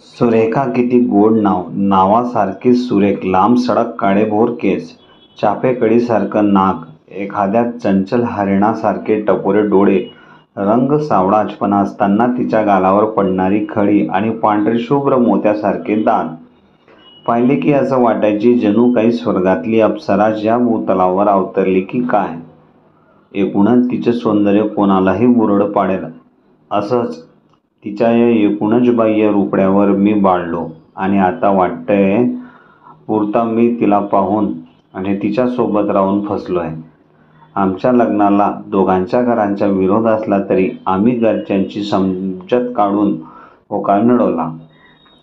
सुरेखा किती गोड नाव, नावासारखीच सुरेख, लांब सडक काळेभोर केस, चाफेकडीसारखं नाक, एखाद्या चंचल हरिणासारखे टपोरे डोळे, रंग सावळाच पण असताना तिच्या गालावर पडणारी खडी आणि पांढरे शुभ्र मोत्यासारखे दात पाहिले की असं वाटायचे जणू काही स्वर्गातली अप्सरा ज्या भूतलावर अवतरली की काय. एकूणच तिचं सौंदर्य कोणालाही बुरड पाडेल असंच तिच्या या एकूणच बाह्य रुपड्यावर मी बाळलो आणि आता वाटतंय पुरता मी तिला पाहून आणि तिच्यासोबत राहून फसलोय. आमच्या लग्नाला दोघांच्या घरांचा विरोध असला तरी आम्ही घरच्यांची समजत काढून होकार मिळवला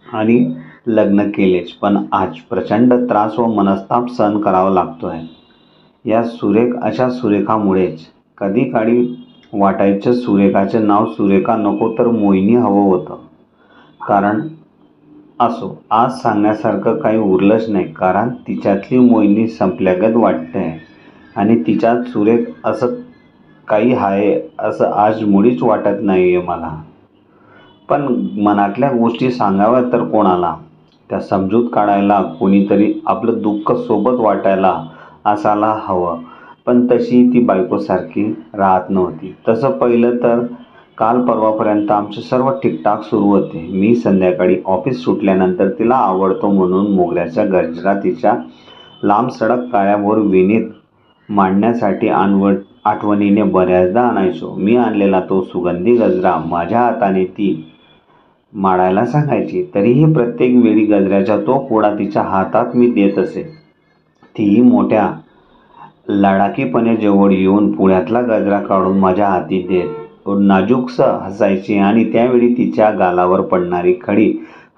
आणि लग्न केलेच. पण आज प्रचंड त्रास व मनस्ताप सहन करावा लागतोय या अशा सुरेखामुळेच. कधी काळी वाटायचं सुरेखाचं नाव सुरेखा नको तर मोहिनी हवं होतं. कारण असो, आज सांगण्यासारखं काही उरलंच नाही, कारण तिच्यातली मोहिनी संपल्यागत वाटतंय आणि तिच्यात सुरेख असं काही आहे असं आज मुळीच वाटत नाहीये मला. पण मनातल्या गोष्टी सांगाव्या तर कोणाला? त्या समजूत काढायला कोणीतरी, आपलं दुःख सोबत वाटायला असायला हवं. पण तशी ती बायकोसारखी राहत नव्हती. तसं पाहिलं तर काल परवापर्यंत आमचं सर्व ठीकठाक सुरू होते. मी संध्याकाळी ऑफिस सुटल्यानंतर तिला आवडतो म्हणून मोगऱ्याचा गजरा तिच्या लांब सडक काळ्याभोर वेणीत मांडण्यासाठी आठवणीने बऱ्याचदा आणायचो. मी आणलेला तो सुगंधी गजरा माझ्या हाताने ती माडायला सांगायची. तरीही प्रत्येक वेळी गजऱ्याचा तो पुडा तिच्या हातात मी देत असे. तीही मोठ्या लडाखीपणे जवळ येऊन पुण्यातला गजरा काढून माझ्या हाती देत नाजूकसं हसायची आणि त्यावेळी तिच्या गालावर पडणारी खडी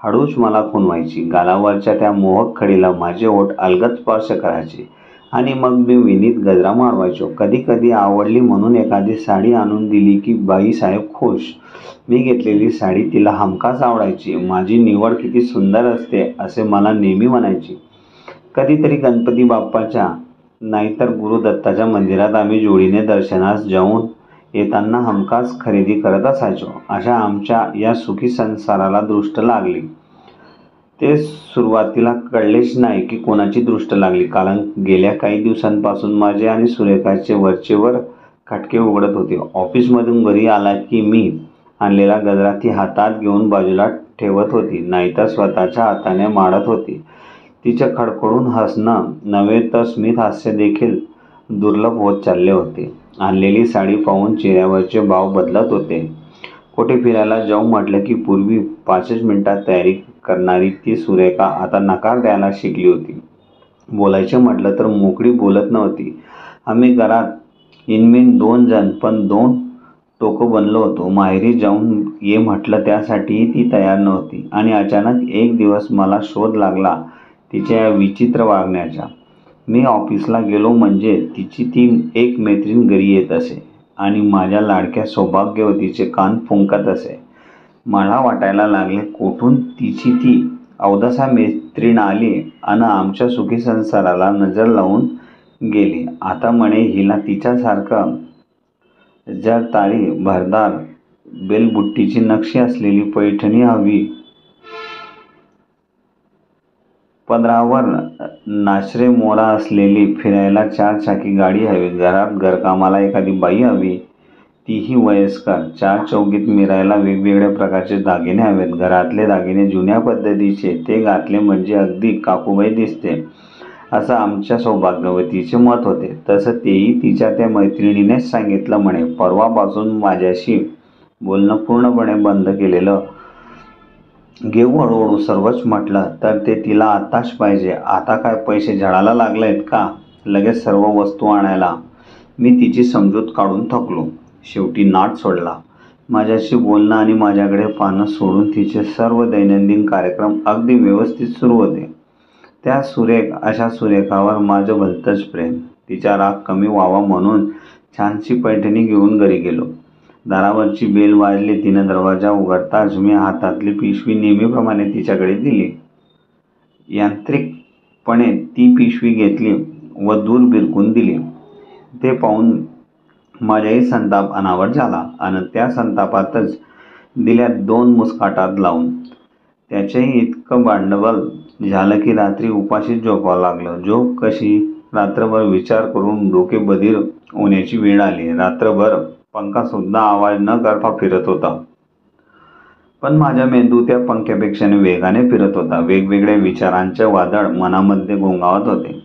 हळूच मला खुणवायची. गालावरच्या त्या मोहक खडीला माझे ओठ अलगद स्पर्श करायचे आणि मग मी विनीत गजरा मारवायचो. कधी कधी आवडली म्हणून एखादी साडी आणून दिली की बाईसाहेब खुश. मी घेतलेली साडी तिला हमखास आवडायची. माझी निवड किती सुंदर असते असे मला नेहमी म्हणायची. कधीतरी गणपती बाप्पाच्या नाहीतर गुरुदत्ताच्या मंदिरात आम्ही जोडीने दर्शनास जाऊन येताना हमखास खरेदी करत असायचो. अशा आमच्या या सुखी संसाराला दृष्ट लागली. ते सुरुवातीला कळलेच नाही की कोणाची दृष्ट लागली, कारण गेल्या काही दिवसांपासून माझे आणि सुरेखाचे वरचेवर खटके उघडत होते. ऑफिसमधून घरी आला की मी आणलेला गजरा ती हातात घेऊन बाजूला ठेवत होती, नाहीतर स्वतःच्या हाताने माडत होती. तिचं खडखडून हसणं नव्हे तर स्मित हास्य देखील दुर्लभ होत चालले होते. आणलेली साडी पाहून चेहऱ्यावरचे भाव बदलत होते. कुठे फिरायला जाऊ म्हटलं की पूर्वी 5च मिनिटात तयारी करणारी ती सुरेखा आता नकार द्यायला शिकली होती. बोलायचे म्हटलं तर मोकळी बोलत नव्हती. आम्ही घरात इनमिन 2 जण, पण 2 टोकं बनलो होतो. माहेरी जाऊन ये म्हटलं त्यासाठीही ती तयार नव्हती. आणि अचानक एक दिवस मला शोध लागला तिच्या या विचित्र वागण्याचा. मी ऑफिसला गेलो म्हणजे तिची ती एक मैत्रीण घरी येत असे आणि माझ्या लाडक्या सौभाग्यवतीचे कान फुंकत असे. मला वाटायला लागले कुठून तिची ती अवदसा मैत्रीण आली अन आमच्या सुखी संसाराला नजर लावून गेली. आता म्हणे हिला तिच्यासारखं जरताळी भरदार बेलबुट्टीची नक्षी असलेली पैठणी हवी, पदरावर नाचरे मोरा असलेली फिरायला 4 चाकी गाडी हवी, घरात घरकामाला एखादी बाई हवी, तीही वयस्कर, 4 चौघीत मिरायला वेगवेगळ्या प्रकारचे दागिने हवेत, घरातले दागिने जुन्या पद्धतीचे, ते घातले म्हणजे अगदी काकूबाई दिसते, असं आमच्या सौभाग्यवतीचे मत होते. तसं तेही तिच्या त्या मैत्रिणीनेच सांगितलं म्हणे. परवापासून माझ्याशी बोलणं पूर्णपणे बंद केलेलं. घेऊ हळूहळू सर्वच म्हटलं तर ते तिला आत्ताच पाहिजे. आता काय पैसे झाडाला लागलेत का लगेच सर्व वस्तू आणायला? मी तिची समजूत काढून थकलो. शेवटी नाद सोडला. माझ्याशी बोलणं आणि माझ्याकडे पाहणं सोडून तिचे सर्व दैनंदिन कार्यक्रम अगदी व्यवस्थित सुरू होते. त्या अशा सुरेखावर माझं भलतंच प्रेम. तिचा राग कमी व्हावा म्हणून छानशी पैठणी घेऊन घरी गेलो. दारावरची बेल वाजली. तिनं दरवाजा उघडताच मी हातातली पिशवी नेहमीप्रमाणे तिच्याकडे दिली. यांत्रिकपणे ती पिशवी घेतली व दूर भिरकून दिली. ते पाहून माझाही संताप अनावर झाला आणि त्या संतापातच दिल्या 2 मुस्काटात लावून. त्याचेही इतकं भांडवल झालं की रात्री उपाशीच झोपावं लागलं. झोप कशी? रात्रभर विचार करून डोके बधीर होण्याची वेळ आली. रात्रभर पंखा सुद्धा आवाज न करता फिरत होता. पण माझा मेंदू त्या पंख्यापेक्षा वेगाने फिरत होता. वेगवेगळ्या विचारांचे वादळ मनामध्ये घोंगावत होते.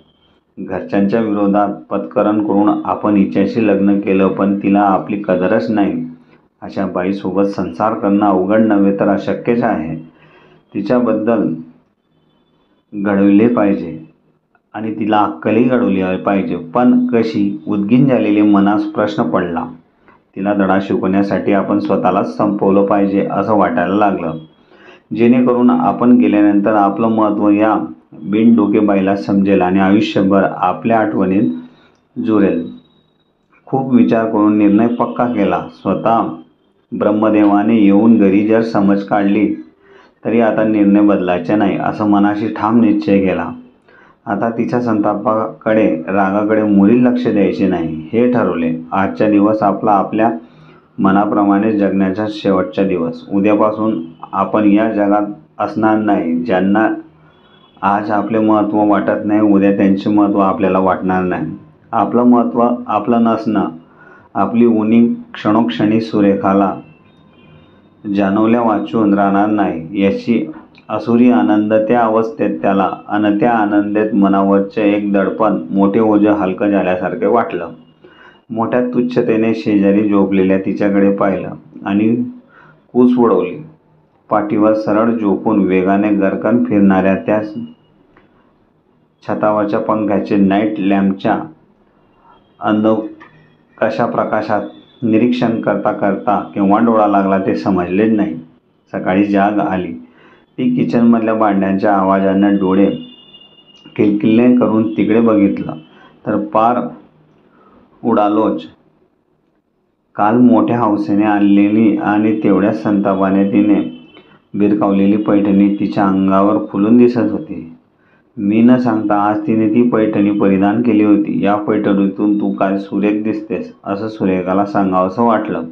घरच्यांच्या विरोधात पत्करण करून आपण हिच्याशी लग्न केलं, पण तिला आपली कदरच नाही. अशा बाईसोबत संसार करणं अवघड नव्हे तर अशक्यच आहे. तिच्याबद्दल घडविले पाहिजे आणि तिला अक्कलही घडवली पाहिजे, पण कशी? उद्गीन झालेले मनास प्रश्न पडला. तिला धडा शिकवण्यासाठी आपण स्वतःलाच संपवलं पाहिजे असं वाटायला लागलं, जेणेकरून आपण गेल्यानंतर आपलं महत्त्व या बिनडोके बाईला समजेल आणि आयुष्यभर आपल्या आठवणीत जुरेल. खूप विचार करून निर्णय पक्का केला. स्वतः ब्रह्मदेवाने येऊन घरी जर समज काढली तरी आता निर्णय बदलायचा नाही असं मनाशी ठाम निश्चय केला. आता तिच्या संतापाकडे, रागाकडे मुळीच लक्ष द्यायचे नाही हे ठरवले. आजचा दिवस आपल्या मनाप्रमाणे जगण्याचा शेवटचा दिवस. उद्यापासून आपण या जगात असणार नाही. ज्यांना आज आपले महत्त्व वाटत नाही, उद्या त्यांचे महत्त्व आपल्याला वाटणार नाही. आपलं महत्त्व आपलं नसणं, आपली उणीव क्षणोक्षणी सुरेखाला जाणवल्या वाचून राहणार नाही याची असुरी आनंद त्या अवस्थेत त्याला, आणि त्या आनंदात मनावरचे एक दडपण, मोठे ओझं हलकं झाल्यासारखे वाटलं. मोठ्या तुच्छतेने शेजारी झोपलेल्या तिच्याकडे पाहिलं आणि कूस उडवली. पाठीवर सरळ झोपून वेगाने गरकन फिरणाऱ्या त्या छतावरच्या पंख्याचे नाईट लॅम्पच्या अंधकशा प्रकाशात निरीक्षण करता करता केव्हा डोळा लागला ते समजलेच नाही. सकाळी जाग आली. ती किचनमधल्या भांड्यांच्या आवाजाने डोळे किलकिल्ले करून तिकडे बघितलं तर पार उडालोच. काल मोठ्या हौसेने आणलेली आणि तेवढ्याच संतापाने तिने भिरकावलेली पैठणी तिच्या अंगावर फुलून दिसत होती. मी न सांगता आज तिने ती पैठणी परिधान केली होती. या पैठणीतून तू काय सुरेख दिसतेस असं सुरेखाला सांगावंसं वाटलं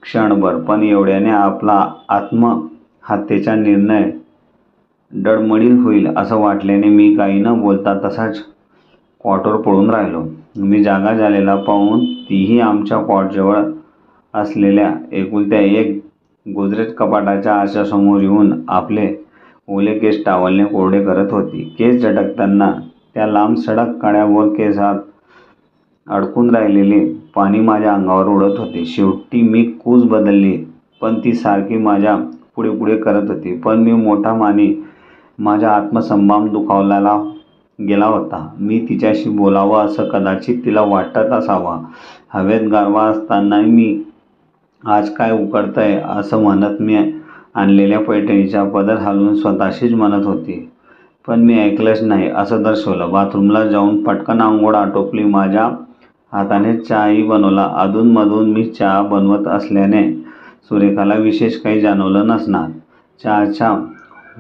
क्षणभर, पण एवढ्याने आपला आत्महत्येचा निर्णय डळमळीत होईल असं वाटल्याने मी काही न बोलता तसाच कॉटवर पडून राहिलो. मी जागा झालेला पाहून तीही आमच्या कॉटजवळ असलेल्या एकुलत्या एक गोदरेज कपाटाच्या आरशासमोर येऊन आपले ओले केस टॉवेलने कोरडे करत होती. केस झटकताना त्या लांब सडक काड्यावर केसात अडकून राहिलेले पाणी माझ्या अंगावर उडत होते. शेवटी मी कूस बदलली, पण ती सारखी माझ्या पुढे पुढे करत होती. पण मी मोठा मानी माझा आत्मसंभाम दुखावला गेला होता. मी तिच्याशी बोलावं असं कदाचित तिला वाटत असावं. हवेत गारवा असतानाही मी आज काय उकडतंय असं म्हणत मी आणलेल्या पैठणीचा पदर हलवून स्वतःशीच म्हणत होती. पण मी ऐकलंच नाही असं दर्शवलं. बाथरूमला जाऊन पटकन आंघोळ आटोपली. माझ्या हाताने चहाही बनवला. अधूनमधून मी चहा बनवत असल्याने सुरेखाला विशेष काही जाणवलं नसणार. चहाच्या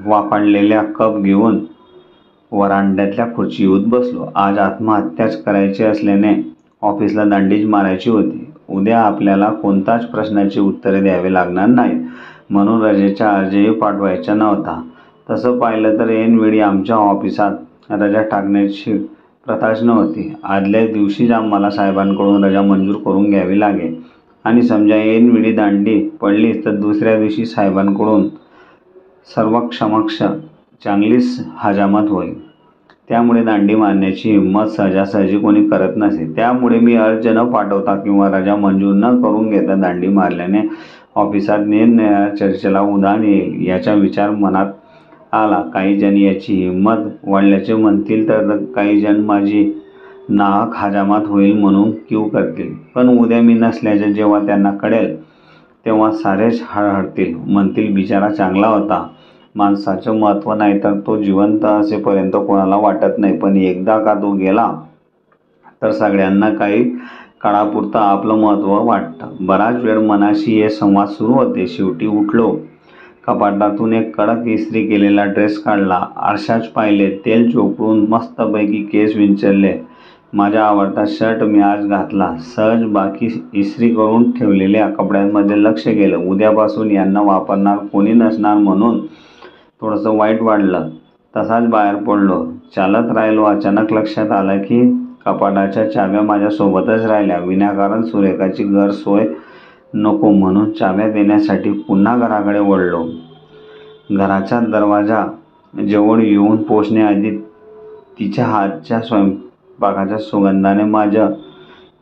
वाफाळलेला कप घेऊन वरांड्यातल्या खुर्चीवर बसलो. आज आत्महत्याच करायची असल्याने ऑफिसला दांडीच मारायची होती. उद्या आपल्याला कोणत्याच प्रश्नाची उत्तरे द्यावी लागणार नाहीत, म्हणून रजेचा अर्जही पाठवायचा नव्हता. तसं पाहिलं तर ऐनवेळी आमच्या ऑफिसात रजा टाकण्याची प्रथाच नव्हती. आदल्या दिवशीच आम्हाला साहेबांकडून रजा मंजूर करून घ्यावी लागे आणि समजा ऐनवेळी दांडी पडलीच तर दुसऱ्या दिवशी साहेबांकडून सर्वांसमक्ष चांगलीच हजामत होईल. त्यामुळे दांडी मारण्याची हिंमत सहजासहजी कोणी करत नसे. त्यामुळे मी अर्ज न पाठवता किंवा रजा मंजूर न करून घेता दांडी मारल्याने ऑफिसात निरनिराळ्या चर्चेला उधाण येईल याचा विचार मनात आला. काही जण याची हिंमत वाढल्याचे म्हणतील तर काही जण माझी नाहक हजामत होईल म्हणून कीव करतील. पण उद्या मी नसल्याचे जेव्हा त्यांना कळेल तेव्हा सारेच हळहळतील, म्हणतील बिचारा चांगला होता. माणसाचं महत्त्व नाही तर तो जिवंत असेपर्यंत कोणाला वाटत नाही, पण एकदा का तो गेला तर सगळ्यांना काही काळापुरतं आपलं महत्त्व वाटतं. बराच वेळ मनाशी हे संवाद सुरू होते. शेवटी उठलो. कपाटातून एक कडक इस्त्री केलेला ड्रेस काढला. आरशात पाहिले. तेल चोपडून मस्तपैकी केस विंचरले. माझा आवडता शर्ट मी आज घातला. सहज बाकी इस्त्री करून ठेवलेल्या कपड्यांमध्ये लक्ष गेलं. उद्यापासून यांना वापरणार कोणी नसणार म्हणून थोडंसं वाईट वाटलं. तसाच बाहेर पडलो. चालत राहिलो. अचानक लक्षात आलं की कपाटाच्या चाव्या माझ्यासोबतच राहिल्या. विनाकारण सुरेखाची गैरसोय नको म्हणून चाव्या देण्यासाठी पुन्हा घराकडे वळलो. घराच्या दरवाजा जवळ येऊन पोहोचण्याआधी तिच्या हातच्या स्वयंपाकाच्या सुगंधाने माझं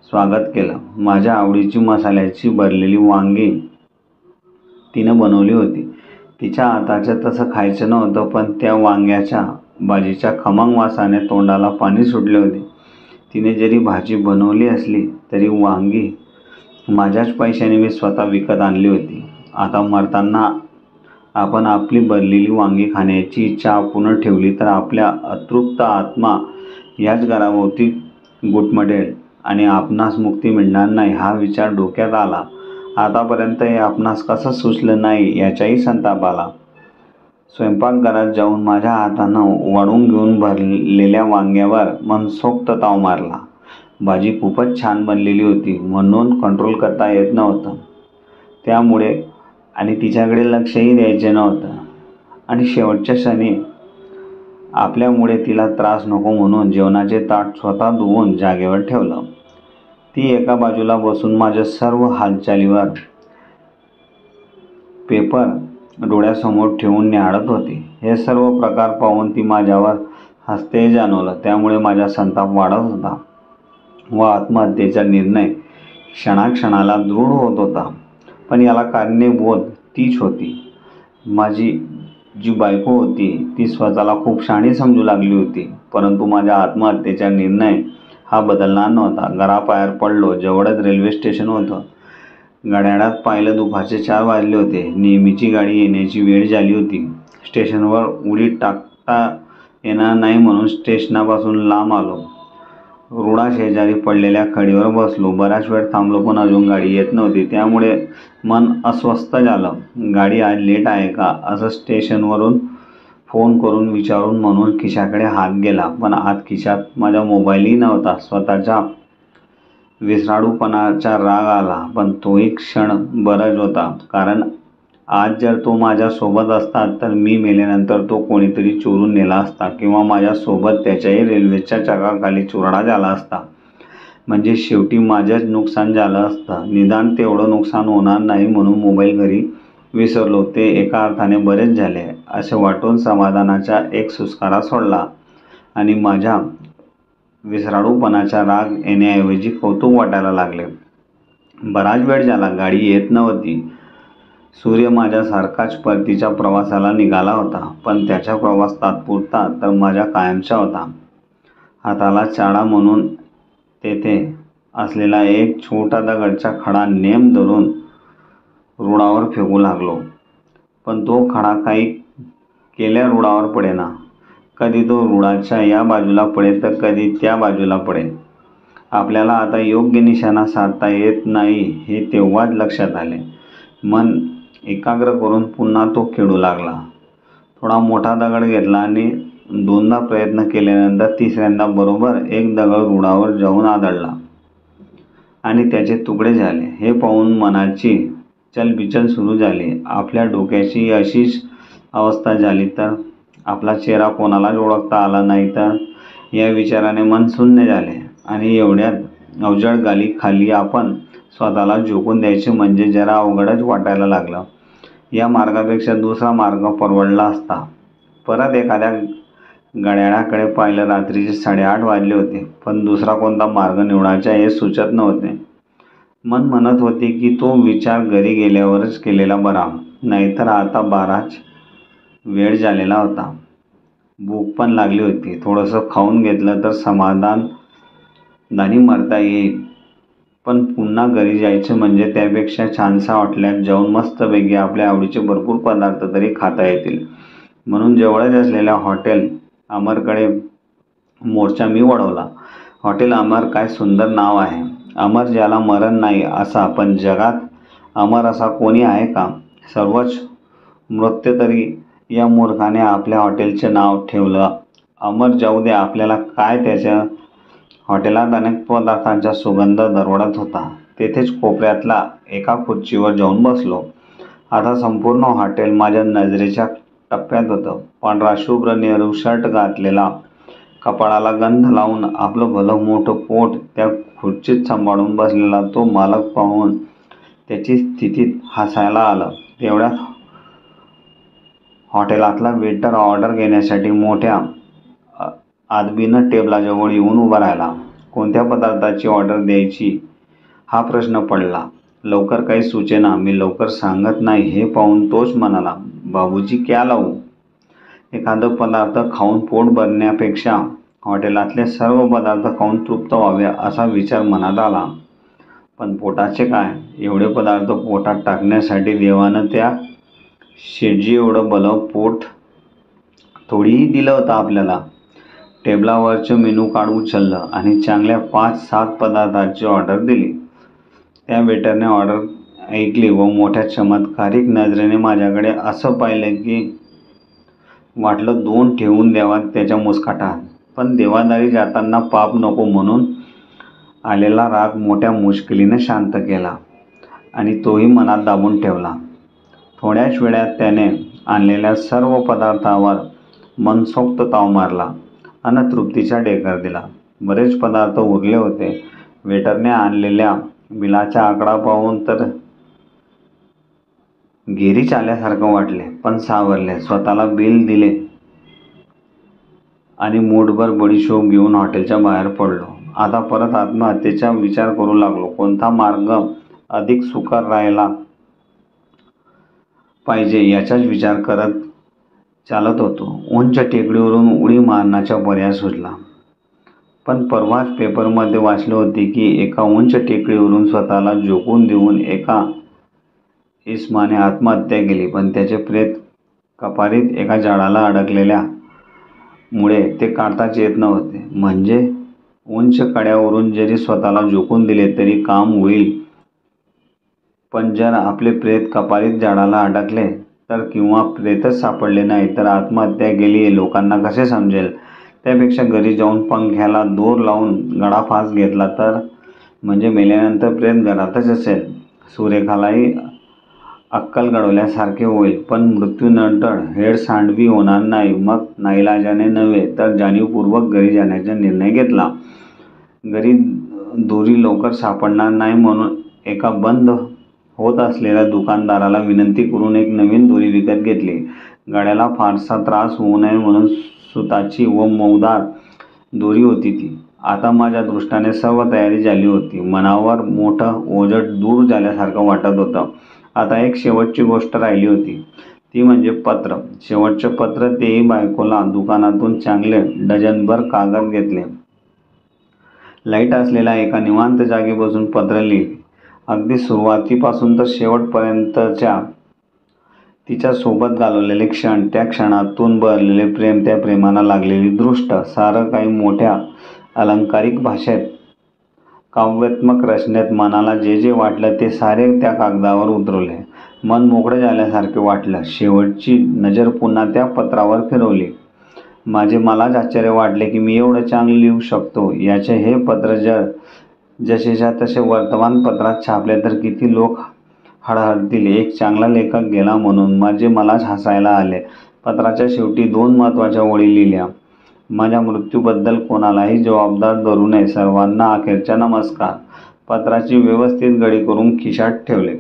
स्वागत केलं. माझ्या आवडीची मसाल्याची भरलेली वांगी तिनं बनवली होती. तिच्या हाताचं तसं खायचं नव्हतं, पण त्या वांग्याच्या भाजीच्या खमंग वासाने तोंडाला पाणी सुटले होते. तिने जरी भाजी बनवली असली तरी वांगी माझ्याच पैशाने मी स्वतः विकत आणली होती. आता मरताना आपण आपली भरलेली वांगी खाण्याची इच्छा आपून ठेवली तर आपल्या अतृप्त आत्मा याच घराभोवती गुटमटेल आणि आपणास मुक्ती मिळणार नाही हा विचार डोक्यात आला. आतापर्यंत हे आपणास कसं सुचलं नाही याचाही संताप आला. स्वयंपाकघरात जाऊन माझ्या हातानं वाढून घेऊन भरलेल्या वांग्यावर मनसोक्त ताव मारला. भाजी खूपच छान बनलेली होती म्हणून कंट्रोल करता येत नव्हतं. त्यामुळे आणि तिच्याकडे लक्षही द्यायचे नव्हतं. आणि शेवटच्या क्षणी आपल्यामुळे तिला त्रास नको म्हणून जेवणाचे ताट स्वतः धुवून जागेवर ठेवलं. ती एका बाजूला बसून माझ्या सर्व हालचालीवर पेपर डोळ्यासमोर ठेवून निहाळत होती. हे सर्व प्रकार पाहून ती माझ्यावर हसते जाणवलं. त्यामुळे माझा संताप वाढत होता व आत्महत्येचा निर्णय क्षणाक्षणाला दृढ होत होता. पण याला कारणीभूत तीच होती. माझी जी बायको होती ती स्वतःला खूप शहाणी समजू लागली होती. परंतु माझ्या आत्महत्येचा निर्णय हा बदलणार नव्हता. घराबाहेर पडलो. जवळच रेल्वे स्टेशन होतं. घड्याळात पाहिलं दुपारचे 4 वाजले होते. नेहमीची गाडी येण्याची वेळ झाली होती. स्टेशनवर उडी टाकता येणार नाही म्हणून स्टेशनापासून लांब आलो. रुळाशेजारी पडलेल्या खडीवर बसलो. बराच वेळ थांबलो पण अजून गाडी येत नव्हती. त्यामुळे मन अस्वस्थ झालं. गाडी आज लेट आहे का असं स्टेशनवरून फोन करून विचारून म्हणून खिशाकडे हात गेला. पण आत खिशात माझा मोबाईलही नव्हता. स्वतःच्या विसराळूपणाचा राग आला. पण तोही क्षण बराच होता. कारण आज जर तो माझ्यासोबत असता तर मी मेल्यानंतर तो कोणीतरी चोरून नेला असता किंवा माझ्यासोबत त्याच्याही रेल्वेच्या चाकाखाली चुराडा झाला असता. म्हणजे शेवटी माझंच नुकसान झालं असतं. निदान तेवढं नुकसान होणार नाही म्हणून मोबाईल घरी विसरलो ते एका अर्थाने बरेच झाले असे वाटून समाधानाचा एक सुस्कारा सोडला आणि माझ्या विसराळूपणाचा राग येण्याऐवजी कौतुक वाटायला लागले. बराच वेळ झाला गाडी येत नव्हती. सूर्य माझ्यासारखाच परतीच्या प्रवासाला निघाला होता. पण त्याचा प्रवास तात्पुरता तर माझ्या कायमचा होता. हाताला चाळा म्हणून तेथे असलेला एक छोटा दगडचा खडा नेम धरून रुळावर फेकू लागलो. पण तो खडा काही केल्या रुळावर पडेना. कधी तो रुळाच्या या बाजूला पडे तर कधी त्या बाजूला पडे. आपल्याला आता योग्य निशाणा साधता येत नाही हे तेव्हाच लक्षात आले. मन एकाग्र करून पुन्हा तो खेळू लागला. थोडा मोठा दगड घेतला आणि 2दा प्रयत्न केल्यानंतर तिसऱ्यांदा बरोबर एक दगड रुळावर जाऊन आदळला आणि त्याचे तुकडे झाले. हे पाहून मनाची चलबिचल सुरू झाली. आपल्या डोक्याची अशीच अवस्था झाली तर आपला चेहरा कोणालाच ओळखता आला नाही तर या विचाराने मन शून्य झाले. आणि एवढ्यात अवजड गाली खाली आपण स्वतःला झोकून द्यायचे म्हणजे जरा अवघडच वाटायला लागलं. या मार्गापेक्षा दुसरा मार्ग परवडला असता. परत एखाद्या घड्याळाकडे पाहिलं. रात्रीचे 8:30 वाजले होते. पण दुसरा कोणता मार्ग निवडायचा हे सुचत नव्हते. मन म्हणत होते की तो विचार घरी गेल्यावरच केलेला बरा. नाहीतर आता बराच वेळ झालेला होता. भूक पण लागली होती. थोडंसं खाऊन घेतलं तर समाधानी मरता येईल. पण पुन्हा घरी जायचं म्हणजे त्यापेक्षा छानसा हॉटेलात जाऊन मस्तपैकी आपल्या आवडीचे भरपूर पदार्थ तरी खाता येतील. म्हणून जवळच असलेल्या हॉटेल अमरकडे मोर्चा मी वळवला. हॉटेल अमर काय सुंदर नाव आहे. अमर ज्याला मरण नाही असा. पण जगात अमर असा कोणी आहे का? सर्वच मृत्य तरी या मूर्खाने आपल्या हॉटेलचे नाव ठेवलं अमर. जाऊ दे आपल्याला काय त्याच्या. हॉटेलात अनेक पदार्थांचा सुगंध दरवळत होता. तेथेच कोपऱ्यातला एका खुर्चीवर जाऊन बसलो. आता संपूर्ण हॉटेल माझ्या नजरेच्या टप्प्यात होतं. पांढरा शुभ्र नेहरू शर्ट घातलेला, कपाळाला गंध लावून आपलं भलं मोठं पोट त्या खुर्चीत सांभाळून बसलेला तो मालक पाहून त्याची स्थितीत हसायला आलं. तेवढ्यात हॉटेलातला वेटर ऑर्डर घेण्यासाठी मोठ्या आदबीनं टेबलाजवळ येऊन उभा राहिला. कोणत्या पदार्थाची ऑर्डर द्यायची हा प्रश्न पडला. लवकर काही सुचेना. मी लवकर सांगत नाही हे पाहून तोच म्हणाला, बाबूजी क्या लावू? एखादं पदार्थ खाऊन पोट भरण्यापेक्षा हॉटेलातले सर्व पदार्थ खाऊन तृप्त व्हावे असा विचार मनात आला. पण पोटाचे काय? एवढे पदार्थ पोटात टाकण्यासाठी देवानं त्या शेटजी एवढं भलं पोट थोडीही दिलं होतं आपल्याला. टेबलावरचं मेनू कार्ड उचललं आणि चांगल्या 5-7 पदार्थांची ऑर्डर दिली. त्या वेटरने ऑर्डर ऐकली व मोठ्या चमत्कारिक नजरेने माझ्याकडे असं पाहिलं की वाटलं 2 ठेवून द्यावा त्याच्या मुस्काटात. पण देवादारी जाताना पाप नको म्हणून आलेला राग मोठ्या मुश्किलीने शांत केला आणि तोही मनात दाबून ठेवला. थोड्याच वेळात त्याने आणलेल्या सर्व पदार्थावर मनसोक्त ताव मारला अन तृप्तीचा डेकर दिला. बरेच पदार्थ उरले होते. वेटरने आणलेल्या बिलाचा आकडा पाहून तर घेरीच आल्यासारखं वाटले, पण सावरले. स्वतःला बिल दिले आणि मूठभर बडीशोप घेऊन हॉटेलच्या बाहेर पडलो. आता परत आत्महत्येचा विचार करू लागलो. कोणता मार्ग अधिक सुकर राहायला पाहिजे याचाच विचार करत चालत होतो. उंच टेकडीवरून उडी मारण्याचा पर्याय सुचला. पण परवाच पेपरमध्ये वाचले होते की एका उंच टेकडीवरून स्वतःला झोकून देऊन एका इसमाने आत्महत्या केली, पण त्याचे प्रेत कपारीत एका झाडाला अडकलेल्या मुळे ते काढताच येत नव्हते. म्हणजे उंच कड्यावरून जरी स्वतःला झोकून दिले तरी काम होईल, पण जर आपले प्रेत कपारीत झाडाला अडकले तर किंवा प्रेतच सापडले नाही तर आत्महत्या केली हे लोकांना कसे समजेल? त्यापेक्षा घरी जाऊन पंख्याला दोर लावून गळाफास घेतला तर म्हणजे मेल्यानंतर प्रेत घरातच असेल. सुरेखालाही अक्कल घडवल्यासारखे होईल, पण मृत्यूनंतर हेळसांडही होणार नाही. मग नाईलाजाने नव्हे तर जाणीवपूर्वक घरी जाण्याचा निर्णय घेतला. घरी दोरी लवकर सापडणार नाही म्हणून एका बंद होत असलेल्या दुकानदाराला विनंती करून एक नवीन दोरी विकत घेतली. गाड्याला फारसा त्रास होऊ नये म्हणून सुताची व मऊदार दोरी होती ती. आता माझ्या दृष्टीने सर्व तयारी झाली होती. मनावर मोठं ओझं दूर झाल्यासारखं वाटत होतं. आता एक शेवटची गोष्ट राहिली होती, ती म्हणजे पत्र. शेवटचं पत्र, तेही बायकोला दुकानातून चांगले डझनभर कागद घेतले. लाईट असलेल्या एका निवांत जागी बसून पत्र लिहिले. अगदी सुरुवातीपासून तर शेवटपर्यंतच्या तिच्या सोबत घालवलेले क्षण, त्या क्षणातून भरलेले प्रेम, त्या प्रेमाला लागलेली दृष्ट, सारं काही मोठ्या अलंकारिक भाषेत, काव्यात्मक रचनेत मनाला जे जे वाटलं ते सारे त्या कागदावर उतरवले. मन मोकळं झाल्यासारखे वाटलं. शेवटची नजर पुन्हा त्या पत्रावर फिरवली. मलाच आश्चर्य वाटले की मी एवढं चांगलं लिहू शकतो. याचे हे पत्र जर जसेच्या तसे वर्तमानपत्रात छापले तर किती लोक हळहळतील. एक चांगला लेखक गेला म्हणून मलाच हसायला आले. पत्राच्या शेवटी 2 महत्त्वाच्या ओळी लिहिल्या. माझ्या मृत्यूबद्दल कोणालाही जबाबदार धरू नये. सर्वांना अखेरचा नमस्कार. पत्राची व्यवस्थित गडी करून खिशात ठेवले.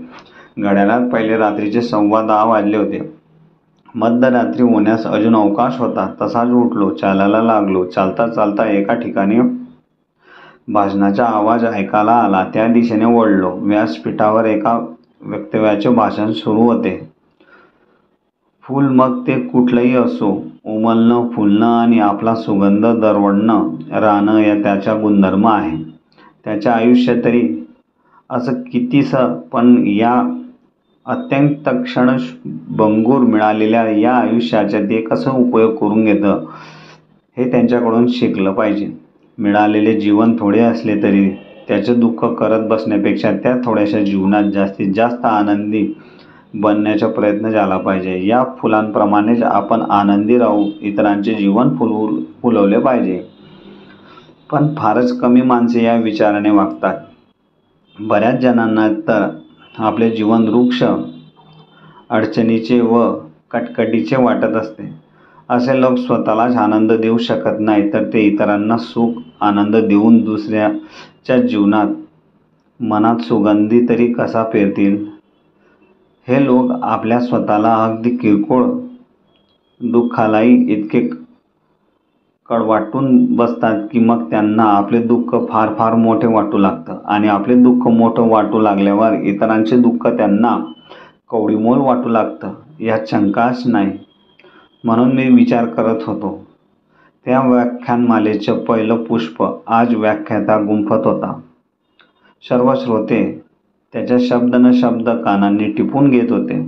घड्याळात पाहिले रात्रीचे 10:15 वाजले होते. मध्यरात्री होण्यास अजून अवकाश होता. तसाच उठलो. चालायला लागलो. चालता चालता एका ठिकाणी भाषणाचा आवाज ऐकायला आला. त्या दिशेने वळलो. व्यासपीठावर एका वक्तव्याचे भाषण सुरू होते. फूल मग ते कुठलंही असो, उमलणं, फुलणं आणि आपला सुगंध दरवळणं राहणं या त्याचा गुणधर्म आहे. त्याचं आयुष्य तरी असं कितीसं, पण या अत्यंत क्षणभंगूर मिळालेल्या या आयुष्याचा ते कसं उपयोग करून घेतं हे त्यांच्याकडून शिकलं पाहिजे. मिळालेले जीवन थोडे असले तरी त्याचं दुःख करत बसण्यापेक्षा त्या थोड्याशा जीवनात जास्तीत जास्त आनंदी बनण्याचा प्रयत्न झाला पाहिजे. या फुलांप्रमाणेच आपण आनंदी राहू, इतरांचे जीवन फुलवले पाहिजे. पण फारच कमी माणसे या विचाराने वागतात. बऱ्याच जणांना तर आपले जीवन रुक्ष, अडचणीचे व कटकटीचे वाटत असते. असे लोक स्वतःलाच आनंद देऊ शकत नाही तर ते इतरांना सुख आनंद देऊन दुसऱ्याच्या जीवनात मनात सुगंधी तरी कसा पेरतील. हे लोक आपल्या स्वतःला अगदी किरकोळ दुःखालाही इतके वाटून बसतात की मग त्यांना आपले दुःख फार फार मोठे वाटू लागतं आणि आपले दुःख मोठं वाटू लागल्यावर इतरांचे दुःख त्यांना कवडीमोल वाटू लागतं यात शंकाच नाही. म्हणून मी विचार करत होतो त्या व्याख्यानमालेचं पहिलं पुष्प आज व्याख्याता गुंफत होता. सर्व श्रोते त्याच्या शब्द न शब्द कानांनी टिपून घेत होते.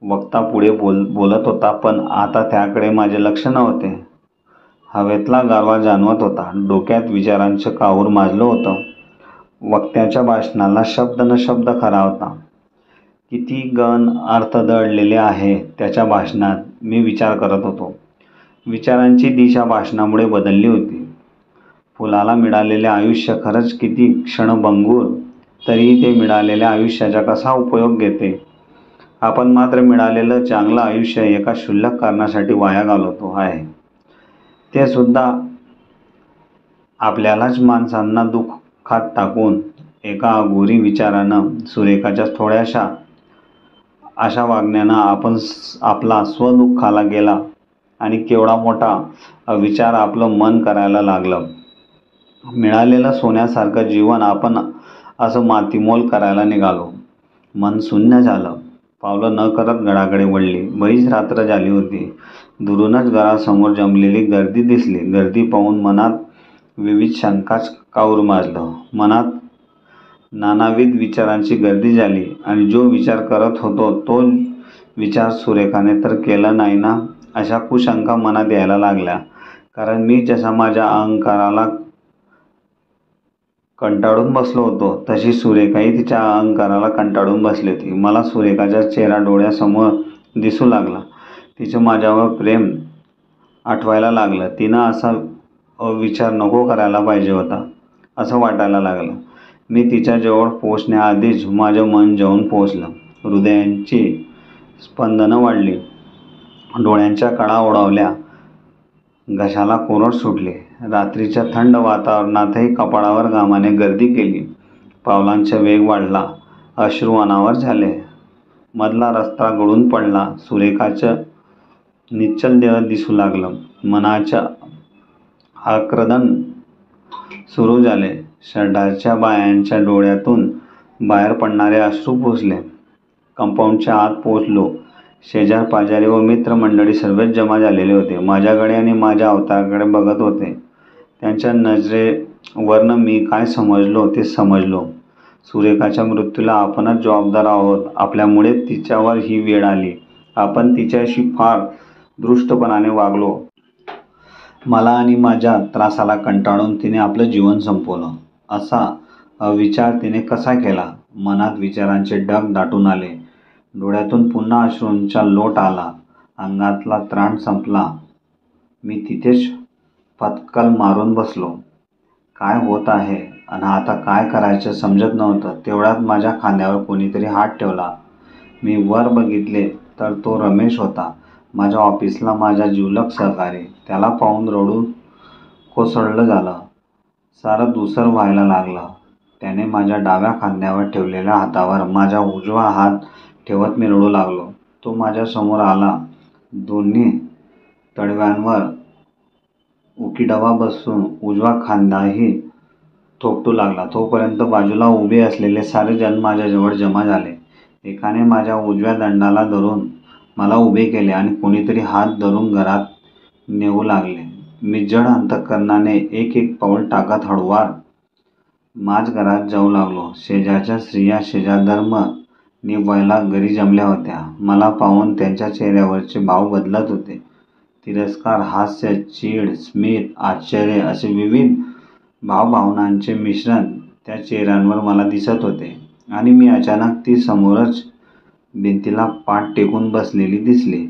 वक्ता पुढे बोलत होता पण आता त्याकडे माझे लक्ष नव्हते. हवेतला गारवा जाणवत होता. डोक्यात विचारांचं काहूर माजलं होतं. वक्त्याच्या भाषणाला शब्द न शब्द खरा होता. किती गहन अर्थ दडलेले आहे त्याच्या भाषणात मी विचार करत होतो. विचारांची दिशा भाषणामुळे बदलली होती. फुलाला मिळालेले आयुष्य खरंच किती क्षणभंगूर, तरीही ते मिळालेल्या आयुष्याचा कसा उपयोग घेते. आपण मात्र मिळालेलं चांगलं आयुष्य एका क्षुल्लक कारणासाठी वाया घालवतो आहे. ते सुद्धा आपल्यालाच माणसांना दुःखात टाकून. एका अघोरी विचारानं, सुरेखाच्या थोड्याशा अशा वागण्यानं आपण आपला स्वदुःखाला गेला आणि केवढा मोठा विचार आपलं मन करायला लागलं. मिळालेलं सोन्यासारखं जीवन आपण असं मातीमोल करायला निघालो. मन शून्य झालं. पावलं न करत घराकडे वळली. बरीच रात्र झाली होती. दुरूनच घरासमोर जमलेली गर्दी दिसली. गर्दी पाहून मनात विविध शंकाच काहूर माजलं. मनात नानाविध विचारांची गर्दी झाली आणि जो विचार करत होतो तो विचार सुरेखाने तर केला नाही ना अशा कुशंका मनात यायला लागल्या. कारण मी जसा माझ्या अहंकाराला कंटाळून बसलो होतो तशी सुरेखाही तिच्या अहंकाराला कंटाळून बसली होती. मला सुरेखाचा चेहरा डोळ्यासमोर दिसू लागला. तिचं माझ्यावर प्रेम आठवायला लागलं. तिनं असा विचार नको करायला पाहिजे होता असं वाटायला लागलं. मी तिच्या जवळ पोहोचण्याआधीच माझं मन जवळून पोहोचलं. हृदयाची स्पंदनं वाढली. डोळ्यांच्या कडा ओढावल्या. घशाला कोरड सुटली. रात्रीच्या थंड वातावरणातही कपाळावर घामाने गर्दी केली. पावलांचा वेग वाढला. अश्रू अनावर झाले. मधला रस्ता गळून पडला. सुरेखाचं निश्चल देह दिसू लागलं. मनाच्या आक्रंदन सुरू झाले. शेजारच्या बायांच्या डोळ्यातून बाहेर पडणारे अश्रू पुसले. कंपाऊंडच्या आत पोहोचलो. शेजार पाजारी व मित्रमंडळी सर्वच जमा झालेले होते. माझ्याकडे आणि माझ्या अवताराकडे बघत होते. त्यांच्या नजरेवरनं मी काय समजलो ते समजलो. सुरेखाच्या मृत्यूला आपणच जबाबदार आहोत. आपल्यामुळे तिच्यावर ही वेळ आली. आपण तिच्याशी फार दुष्टपणाने वागलो. मला आणि माझ्या त्रासाला कंटाळून तिने आपलं जीवन संपवलं. असा विचार तिने कसा केला. मनात विचारांचे ढग दाटून आले. डोळ्यातून पुन्हा अश्रूंचा लोट आला. अंगातला त्राण संपला. मी तिथेच पटकन मारून बसलो. काय होत आहे आणि आता काय करायचं समजत नव्हतं. तेवढ्यात माझ्या खांद्यावर कोणीतरी हात ठेवला. मी वर बघितले तर तो रमेश होता. माझ्या ऑफिसला माझा जिवलग सहकारी. त्याला पाहून रडू कोसळलं झालं. सारं धूसर व्हायला लागलं. त्याने माझ्या डाव्या खांद्यावर ठेवलेल्या हातावर माझा उजवा हात ठेवत मी रडू लागलो. तो माझ्यासमोर आला. दोन्ही तळव्यांवर उकिडवा बसून उजवा खांदाही थोपटू लागला. तोपर्यंत बाजूला उभे असलेले सारे जण माझ्याजवळ जमा झाले. एकाने माझ्या उजव्या दंडाला धरून मला उभे केले आणि कोणीतरी हात धरून घरात नेऊ लागले. मी जड अंतःकरणाने एक एक पाऊल टाकत हळूवार माझ घरात जाऊ लागलो. शेजारच्या स्त्रिया शेजारधर्म निभवायला घरी जमल्या होत्या. मला पाहून त्यांच्या चेहऱ्यावरचे भाव बदलत होते. तिरस्कार, हास्य, चीड, स्मित, आश्चर्य असे विविध भावभावनांचे मिश्रण त्या चेहऱ्यांवर मला दिसत होते. आणि मी अचानक ती समोरच भिंतीला पाठ टेकून बसलेली दिसली.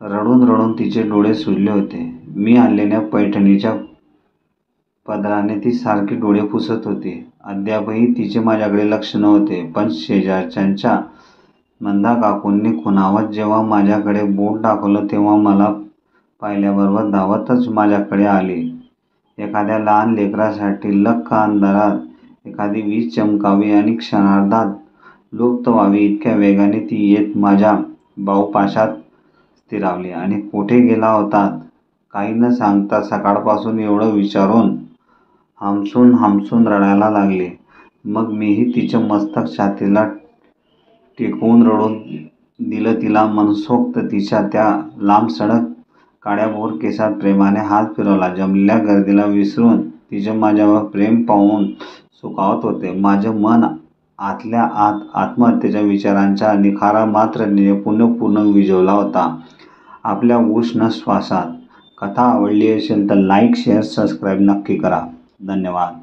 रडून रडून तिचे डोळे सुजले होते. मी आणलेल्या पैठणीच्या पदराने ती सारखी डोळे पुसत होती. अद्यापही तिचे माझ्याकडे लक्ष नव्हते. पण शेजारच्यांच्या नंदा काकूंनी खुणावत जेव्हा माझ्याकडे बोट दाखवलं तेव्हा मला पाहिल्याबरोबर धावतच माझ्याकडे आली. एखाद्या लहान लेकरासाठी लख्ख अंधारात एखादी वीज चमकावी आणि क्षणार्धात लुप्त व्हावी इतक्या वेगाने ती येत माझ्या बाहुपाशात स्थिरावली. आणि कुठे गेला होतात? काही न सांगता सकाळपासून एवढं विचारून हमसून रडायला लागले. मग मीही तिचं मस्तक छातीला टेकवून रडू दिलं तिला मनसोक्त. तिच्या त्या लांबसडक काळ्याभोर केसात प्रेमाने हात फिरवला. जमलेल्या गर्दीला विसरून तिचं माझ्यावर प्रेम पाहून सुखावत होते. माझं मन आतल्या आत आत्महत्येच्या विचारांच्या निखारामात्राने पुन्हा विझवला होता आपल्या उष्ण श्वासात. कथा आवडली असेल तर लाईक, शेअर, सबस्क्राईब नक्की करा. धन्यवाद.